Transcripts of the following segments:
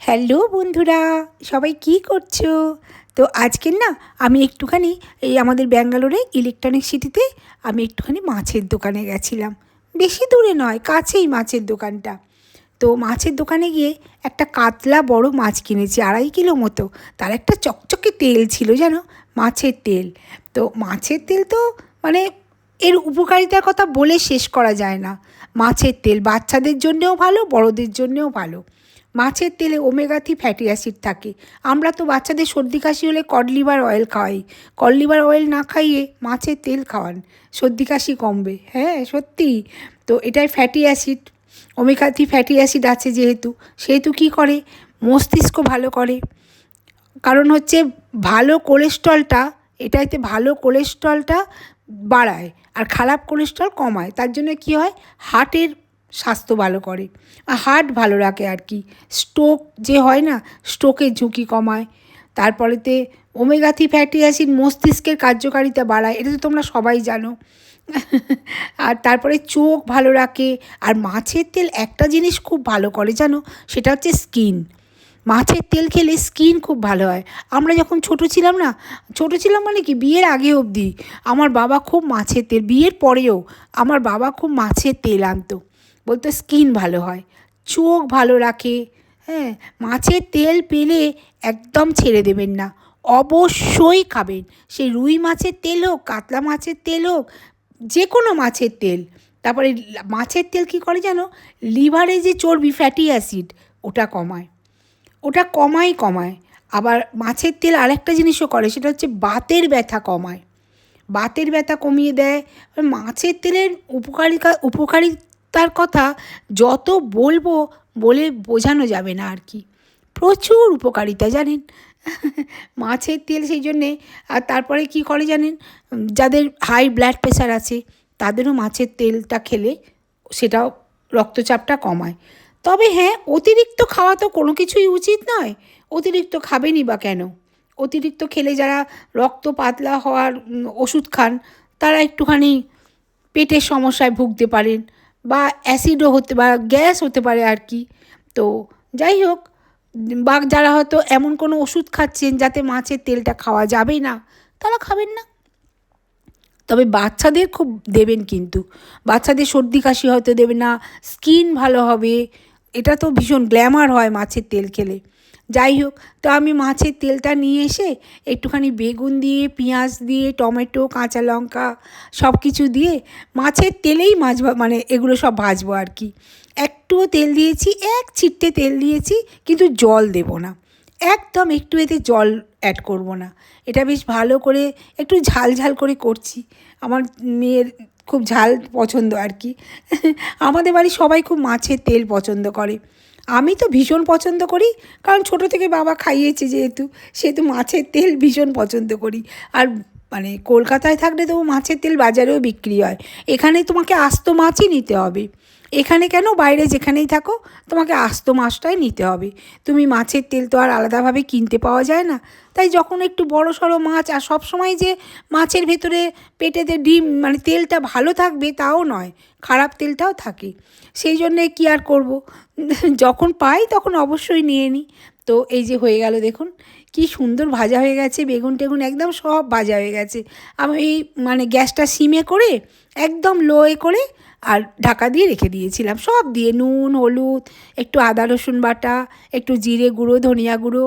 Hello বন্ধুরা, সবাই কি করছো? তো আজকের না আমি একটুখানি এই আমাদের ব্যাঙ্গালোরে ইলেকট্রনিক সিটিতে আমি একটুখানি মাছের দোকানে গেছিলাম। বেশি দূরে নয়, কাছেই মাছের দোকানটা। তো মাছের দোকানে গিয়ে একটা কাতলা বড় মাছ কিনেছি, 2.5 কিলো মতো। তার একটা চকচকে তেল ছিল জানো, মাছের তেল। তো মাছের তেল তো মানে এর উপকারিতার কথা বলে শেষ করা যায় না। মাছের তেল বাচ্চাদের জন্যেও ভালো, বড়দের জন্যেও ভালো। মাছের তেলে ওমেগা 3 ফ্যাটি অ্যাসিড থাকে। আমরা তো বাচ্চাদের সর্দি কাশি হলে কড লিভার অয়েল খাওয়াই। কড লিভার অয়েল না খাইয়ে মাছের তেল খাওয়ান, সর্দি কাশি কমবে। হ্যাঁ সত্যি। তো এটাই fatty acid, omega 3 fatty acid আছে সেহেতু কী করে, মস্তিষ্ক ভালো করে। কারণ হচ্ছে ভালো কোলেস্ট্রলটা, এটাতে ভালো কোলেস্ট্রলটা বাড়ায় আর খারাপ কোলেস্ট্রল কমায়। তার জন্য কী হয়, হার্টের স্বাস্থ্য ভালো করে, হার্ট ভালো রাখে আর কি। স্ট্রোক যে হয় না, স্ট্রোকের ঝুঁকি কমায়। তারপরেতে ওমেগা 3 ফ্যাটি অ্যাসিড মস্তিষ্কের কার্যকারিতা বাড়ায়, এটা তো তোমরা সবাই জানো। আর তারপরে চোখ ভালো রাখে। আর মাছের তেল একটা জিনিস খুব ভালো করে জানো, সেটা হচ্ছে স্কিন। মাছের তেল খেলে স্কিন খুব ভালো হয়। আমরা যখন ছোটো ছিলাম না, ছোটো ছিলাম মানে কি, বিয়ের আগে অবধি আমার বাবা খুব মাছের তেল, বিয়ের পরেও আমার বাবা খুব মাছের তেল আনতো, বলতো স্কিন ভালো হয়, চোখ ভালো রাখে। হ্যাঁ, মাছের তেল পেলে একদম ছেড়ে দেবেন না, অবশ্যই খাবেন। সেই রুই মাছের তেল হোক, কাতলা মাছের তেল হোক, যে কোনো মাছের তেল। তারপরে মাছের তেল কী করে জানো, লিভারে যে চর্বি ফ্যাটি অ্যাসিড ওটা কমায়, ওটা কমায়। আবার মাছের তেল আরেকটা জিনিসও করে, সেটা হচ্ছে বাতের ব্যথা কমায়, বাতের ব্যথা কমিয়ে দেয়। মাছের তেলের উপকারিতার কথা যত বলবো, বলে বোঝানো যাবে না আর কি। প্রচুর উপকারিতা জানেন মাছের তেল, সেই জন্যে। আর তারপরে কি করে জানেন, যাদের হাই ব্লাড প্রেশার আছে তাদেরও মাছের তেলটা খেলে সেটাও রক্তচাপটা কমায়। তবে হ্যাঁ, অতিরিক্ত খাওয়া তো কোনো কিছুই উচিত নয়। অতিরিক্ত খাবেনই বা কেন? অতিরিক্ত খেলে যারা রক্ত পাতলা হওয়ার ওষুধ খান, তারা একটুখানি পেটের সমস্যায় ভুগতে পারেন, বা অ্যাসিডও হতে বা গ্যাস হতে পারে আর কি। তো যাই হোক, বা যারা হয়তো এমন কোনো ওষুধ খাচ্ছেন যাতে মাছের তেলটা খাওয়া যাবে না, তারা খাবেন না। তবে বাচ্চাদের খুব দেবেন, কিন্তু বাচ্চাদের সর্দি কাশি হয়তো দেবেন না, স্কিন ভালো হবে। এটা তো ভীষণ গ্ল্যামার হয় মাছের তেল খেলে। যাই হোক, তো আমি মাছের তেলটা নিয়ে এসে একটুখানি বেগুন দিয়ে, পেঁয়াজ দিয়ে, টমেটো, কাঁচা লঙ্কা সব কিছু দিয়ে মাছের তেলেই মানে এগুলো সব ভাজবো আর কি। একটুও তেল দিয়েছি, এক ছিটে তেল দিয়েছি, কিন্তু জল দেব না, একদম একটু এতে জল অ্যাড করব না। এটা বেশ ভালো করে একটু ঝাল ঝাল করে করছি। আমার মেয়ের খুব ঝাল পছন্দ আর কি আমাদের বাড়ির সবাই খুব মাছের তেল পছন্দ করে। আমি তো ভীষণ পছন্দ করি, কারণ ছোটো থেকে বাবা খাইয়েছে সেহেতু মাছের তেল ভীষণ পছন্দ করি। আর মানে কলকাতায় থাকলে তো মাছের তেল বাজারেও বিক্রি হয়। এখানে তোমাকে আস্ত মাছই নিতে হবে। এখানে কেন, বাইরে যেখানেই থাকো তোমাকে আস্ত মাছটাই নিতে হবে। তুমি মাছের তেল তো আর আলাদাভাবে কিনতে পাওয়া যায় না। তাই যখন একটু বড় সড়ো মাছ, আর সব সময় যে মাছের ভেতরে পেটেতে ডিম মানে তেলটা ভালো থাকবে তাও নয়, খারাপ তেলটাও থাকে। সেই জন্যে কী আর করব, যখন পাই তখন অবশ্যই নিয়ে নিই। তো এই যে হয়ে গেল, দেখুন কি সুন্দর ভাজা হয়ে গেছে, বেগুন টেগুন একদম সব ভাজা হয়ে গেছে। আমি এই মানে গ্যাসটা সিমে করে একদম লোয়ে করে আর ঢাকা দিয়ে রেখে দিয়েছিলাম, সব দিয়ে নুন, হলুদ, একটু আদা রসুন বাটা, একটু জিরে গুঁড়ো, ধনিয়া গুঁড়ো,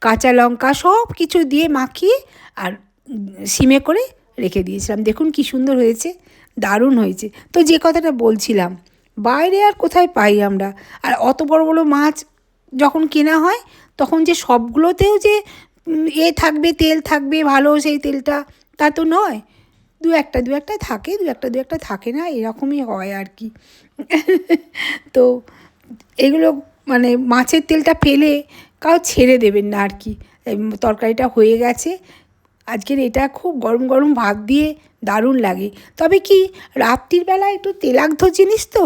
কাঁচা লঙ্কা সব কিছু দিয়ে মাখিয়ে আর সিমে করে রেখে দিয়েছিলাম। দেখুন কি সুন্দর হয়েছে, দারুণ হয়েছে। তো যে কথাটা বলছিলাম, বাইরে আর কোথায় পাই আমরা? আর অত বড় বড় মাছ যখন কেনা হয়, তখন যে সবগুলোতেও যে থাকবে, তেল থাকবে ভালো, সেই তেলটা তা তো নয়। দু একটা থাকে, দু একটা থাকে না, এরকমই হয় আর কি তো এগুলো মানে মাছের তেলটা ফেলে কাউ ছেড়ে দেবেন না আর কি। তরকারিটা হয়ে গেছে আজকের, এটা খুব গরম গরম ভাত দিয়ে দারুণ লাগে। তবে কি, রাত্রির বেলা একটু তেলাক্ত জিনিস তো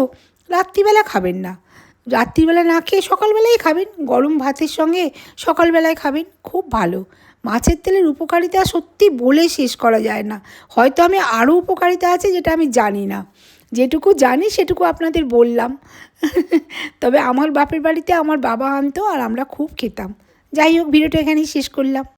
রাত্রিবেলা খাবেন না। রাত্রিবেলা না খেয়ে সকালবেলায় খাবেন, গরম ভাতের সঙ্গে সকালবেলায় খাবেন, খুব ভালো। মাছের তেলের উপকারিতা সত্যি বলে শেষ করা যায় না। হয়তো আমি আরও উপকারিতা আছে যেটা আমি জানি না। যেটুকু জানি সেটুকু আপনাদের বললাম। তবে আমার বাপের বাড়িতে আমার বাবা আনতো আর আমরা খুব খেতাম। যাই হোক, ভিডিওটা এখানেই শেষ করলাম।